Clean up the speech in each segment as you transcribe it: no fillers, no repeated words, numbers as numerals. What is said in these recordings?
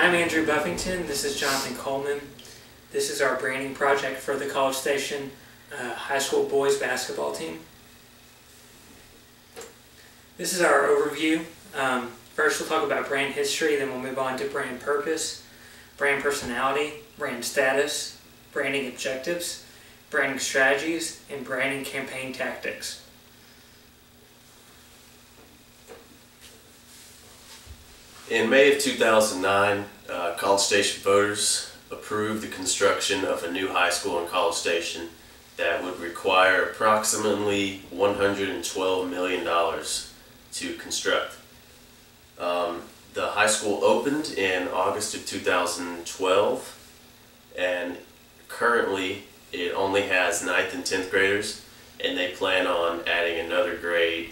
I'm Andrew Buffington. This is Jonathan Coleman. This is our branding project for the College Station high school boys basketball team. This is our overview. First we'll talk about brand history, then we'll move on to brand purpose, brand personality, brand status, branding objectives, branding strategies, and branding campaign tactics. In May of 2009, College Station voters approved the construction of a new high school in College Station that would require approximately $112 million to construct. The high school opened in August of 2012, and currently it only has 9th and 10th graders, and they plan on adding another grade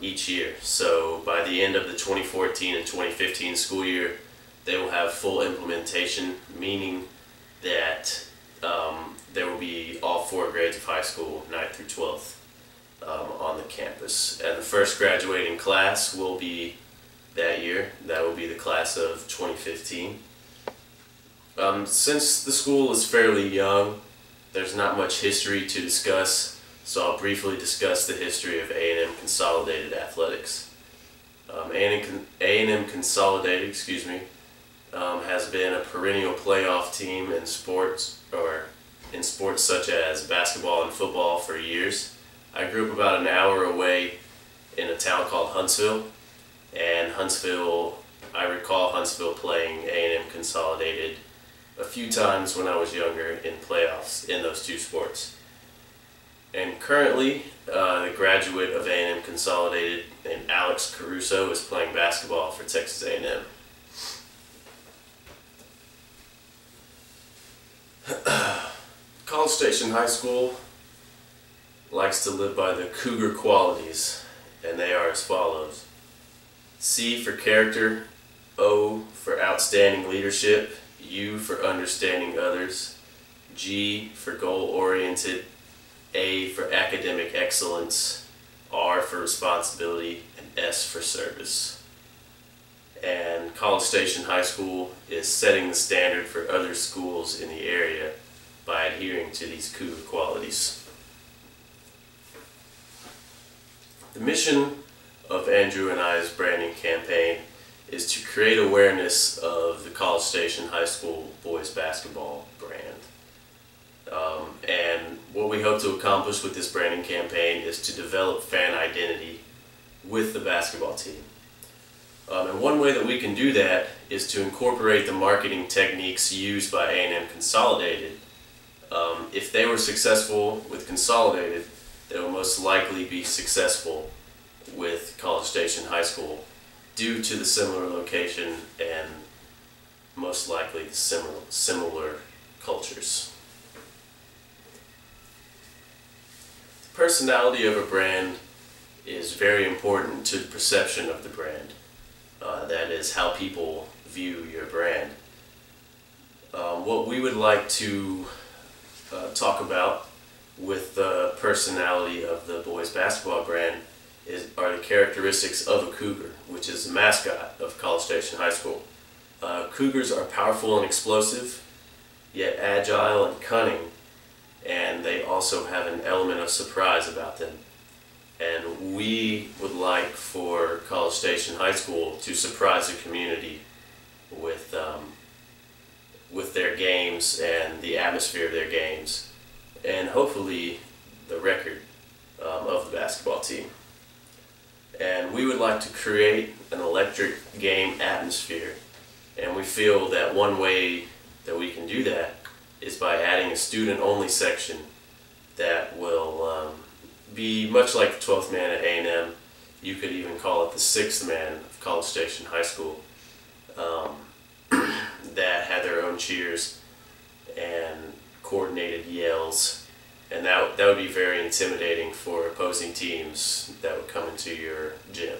each year. So by the end of the 2014 and 2015 school year, they will have full implementation, meaning that there will be all 4 grades of high school, 9th through 12th, on the campus. And the first graduating class will be that year. That will be the class of 2015. Since the school is fairly young, there's not much history to discuss. So I'll briefly discuss the history of A&M Consolidated Athletics. A&M Consolidated, has been a perennial playoff team in sports such as basketball and football for years. I grew up about an hour away in a town called Huntsville, and I recall Huntsville playing A&M Consolidated a few times when I was younger in playoffs in those two sports. And currently, the graduate of A&M Consolidated named Alex Caruso is playing basketball for Texas A&M. College Station High School likes to live by the Cougar qualities, and they are as follows. C for character, O for outstanding leadership, U for understanding others, G for goal-oriented, A for academic excellence, R for responsibility, and S for service. And College Station High School is setting the standard for other schools in the area by adhering to these Cougar qualities. The mission of Andrew and I's branding campaign is to create awareness of the College Station High School boys basketball brand. And what we hope to accomplish with this branding campaign is to develop fan identity with the basketball team. And one way that we can do that is to incorporate the marketing techniques used by A&M Consolidated. If they were successful with Consolidated, they will most likely be successful with College Station High School due to the similar location and most likely the similar cultures. The personality of a brand is very important to the perception of the brand. That is how people view your brand. What we would like to talk about with the personality of the boys basketball brand are the characteristics of a Cougar, which is the mascot of College Station High School. Cougars are powerful and explosive, yet agile and cunning, and they also have an element of surprise about them. And we would like for College Station High School to surprise the community with their games and the atmosphere of their games, and hopefully the record of the basketball team. And we would like to create an electric game atmosphere, and we feel that one way that we can do that is by adding a student-only section that will be much like the 12th man at A&M. You could even call it the 6th man of College Station High School, that had their own cheers and coordinated yells, and that would be very intimidating for opposing teams that would come into your gym.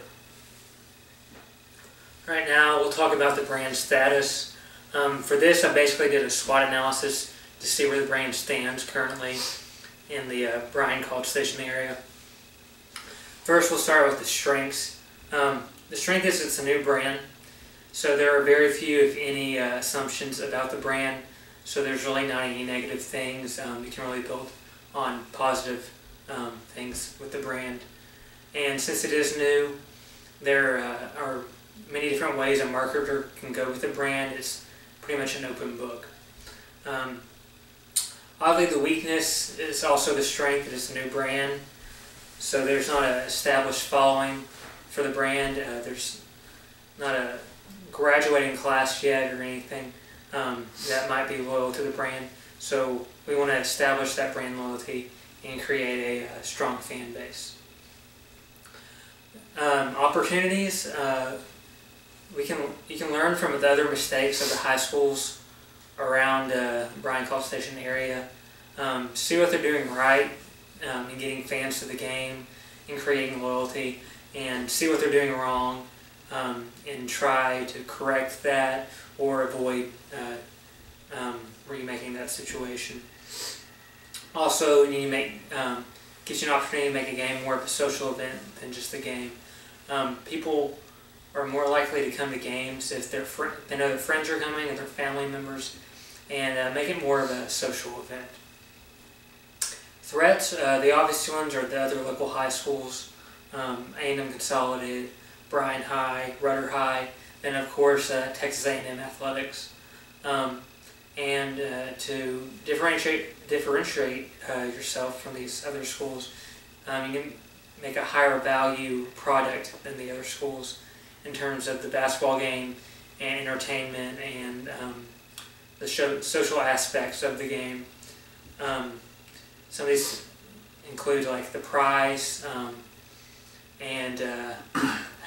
Right now we'll talk about the brand status. For this I basically did a SWOT analysis to see where the brand stands currently in the Bryan College Station area. First we'll start with the strengths. The strength is it's a new brand, So there are very few, if any, assumptions about the brand. So there's really not any negative things. You can really build on positive things with the brand. And since it is new, there are many different ways a marketer can go with the brand. It's pretty much an open book. Oddly, the weakness is also the strength. It is a new brand. So there's not an established following for the brand. There's not a graduating class yet or anything that might be loyal to the brand. So we want to establish that brand loyalty and create a strong fan base. Opportunities, you can learn from the other mistakes of the high schools around Bryan-College Station area. See what they're doing right in getting fans to the game and creating loyalty, and see what they're doing wrong and try to correct that or avoid remaking that situation. Also, you need to gives you an opportunity to make a game more of a social event than just a game. People are more likely to come to games if they know their friends are coming and their family members, and make it more of a social event. Threats, the obvious ones are the other local high schools, A&M Consolidated, Bryan High, Rudder High, and of course Texas A&M Athletics. And to differentiate yourself from these other schools, you can make a higher value product than the other schools in terms of the basketball game and entertainment and the social aspects of the game. Some of these include like the prize and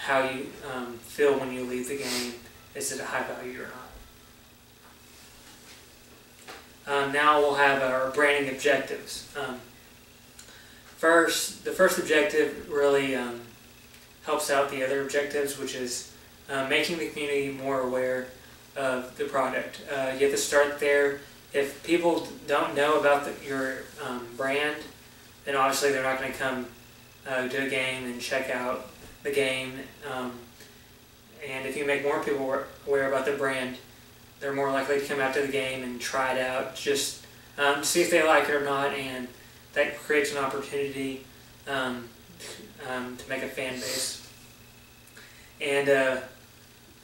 how you feel when you leave the game. Is it a high value or not? Now we'll have our branding objectives. The first objective really helps out the other objectives, which is making the community more aware of the product. You have to start there. If people don't know about your brand, then obviously they're not going to come to a game and check out the game. And if you make more people aware about the brand, they're more likely to come out to the game and try it out, just to see if they like it or not, and that creates an opportunity to make a fan base. And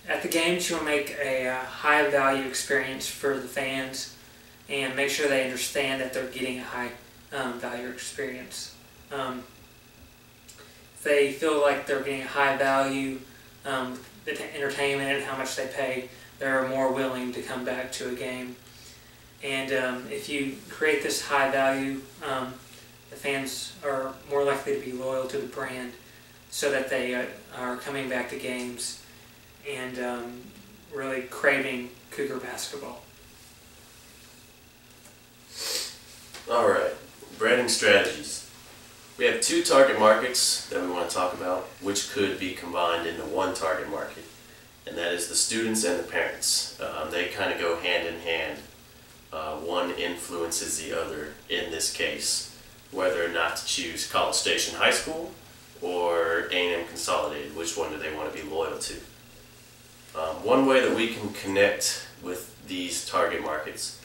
at the games, you'll make a high value experience for the fans and make sure they understand that they're getting a high value experience. If they feel like they're getting a high value the entertainment and how much they pay, they're more willing to come back to a game. And if you create this high value, the fans are more likely to be loyal to the brand, so that they are coming back to games and really craving Cougar basketball. Alright, branding strategies. We have two target markets that we want to talk about, which could be combined into one target market, and that is the students and the parents. They kind of go hand in hand. One influences the other in this case, whether or not to choose College Station High School or A&M Consolidated. Which one do they want to be loyal to? One way that we can connect with these target markets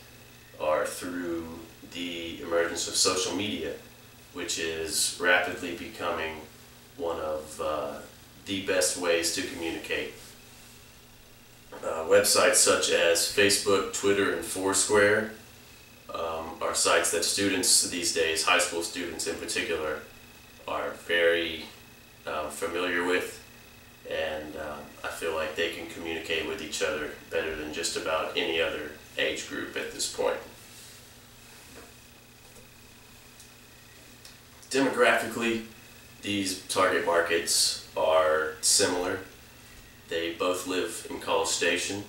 are through the emergence of social media, which is rapidly becoming one of the best ways to communicate. Websites such as Facebook, Twitter, and Foursquare are sites that students these days, high school students in particular, are very familiar with, and I feel like they can communicate with each other better than just about any other age group at this point. Demographically, these target markets are similar. They both live in College Station.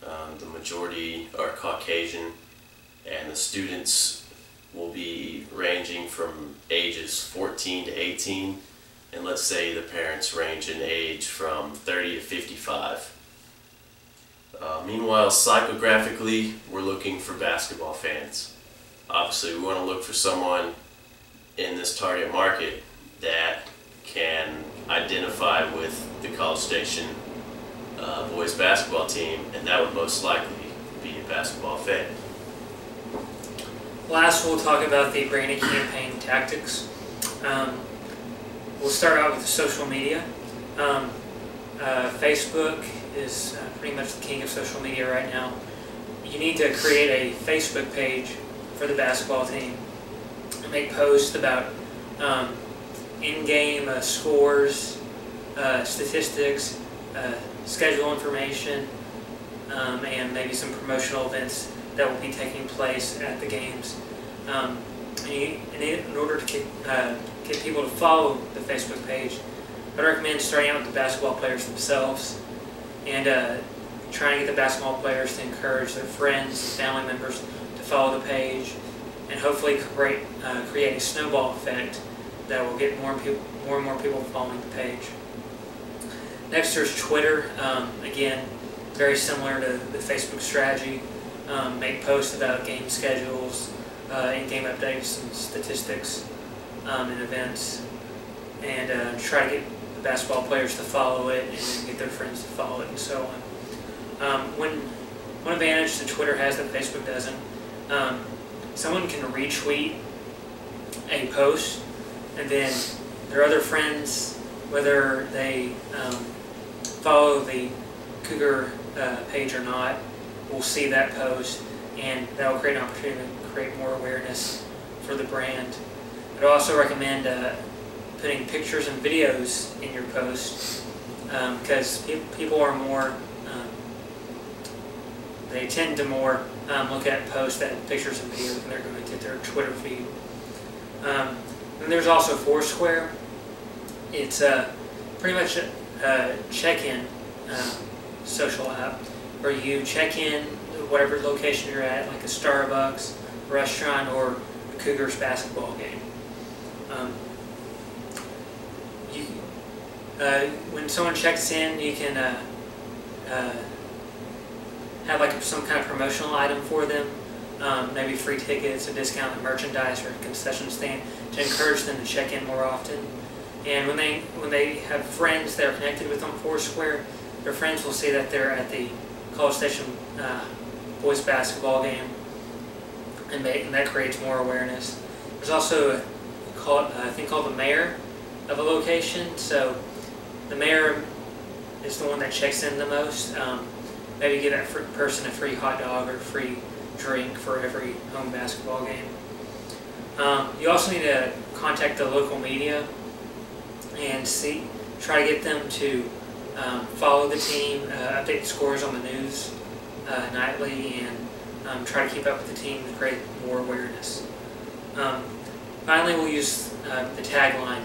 The majority are Caucasian, and the students will be ranging from ages 14 to 18, and let's say the parents range in age from 30 to 55. Meanwhile, psychographically, we're looking for basketball fans. Obviously, we want to look for someone in this target market that can identify with the College Station boys basketball team, and that would most likely be a basketball fan. Last, we'll talk about the branding campaign tactics. We'll start out with social media. Facebook is pretty much the king of social media right now. You need to create a Facebook page for the basketball team and make posts about in-game scores, statistics, schedule information, and maybe some promotional events that will be taking place at the games. And in order to get people to follow the Facebook page, I'd recommend starting out with the basketball players themselves and trying to get the basketball players to encourage their friends and family members to follow the page, and hopefully create a snowball effect that will get more and more people following the page. Next, there's Twitter. Again, very similar to the Facebook strategy. Make posts about game schedules, in-game updates and statistics, and events, and try to get the basketball players to follow it and get their friends to follow it, and so on. One advantage that Twitter has that Facebook doesn't, someone can retweet a post, and then their other friends, whether they follow the Cougar page or not, will see that post, and that will create an opportunity to create more awareness for the brand. I'd also recommend putting pictures and videos in your post, because people are more, they tend to more look at posts that have pictures and videos when they're going to their Twitter feed. And there's also Foursquare. It's pretty much a check-in social app where you check in whatever location you're at, like a Starbucks, restaurant, or a Cougars basketball game. When someone checks in, you can have like some kind of promotional item for them, maybe free tickets, a discounted merchandise, or a concession stand to encourage them to check in more often. And when they have friends that are connected with on Foursquare, their friends will see that they're at the College Station boys basketball game, and that creates more awareness. There's also a thing called the mayor of a location. So the mayor is the one that checks in the most. Maybe give that person a free hot dog or free drink for every home basketball game. You also need to contact the local media and try to get them to follow the team, update the scores on the news nightly, and try to keep up with the team to create more awareness. Finally, we'll use the tagline.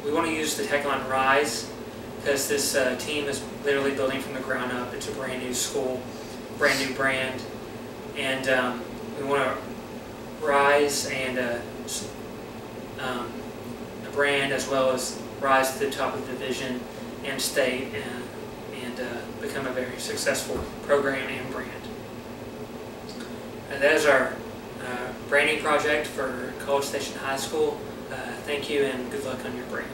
We want to use the tagline RISE, because this team is literally building from the ground up. It's a brand new school, brand new brand, and we want to rise and a brand, as well as rise to the top of the division and state, and become a very successful program and brand. And that is our branding project for College Station High School. Thank you, and good luck on your brand.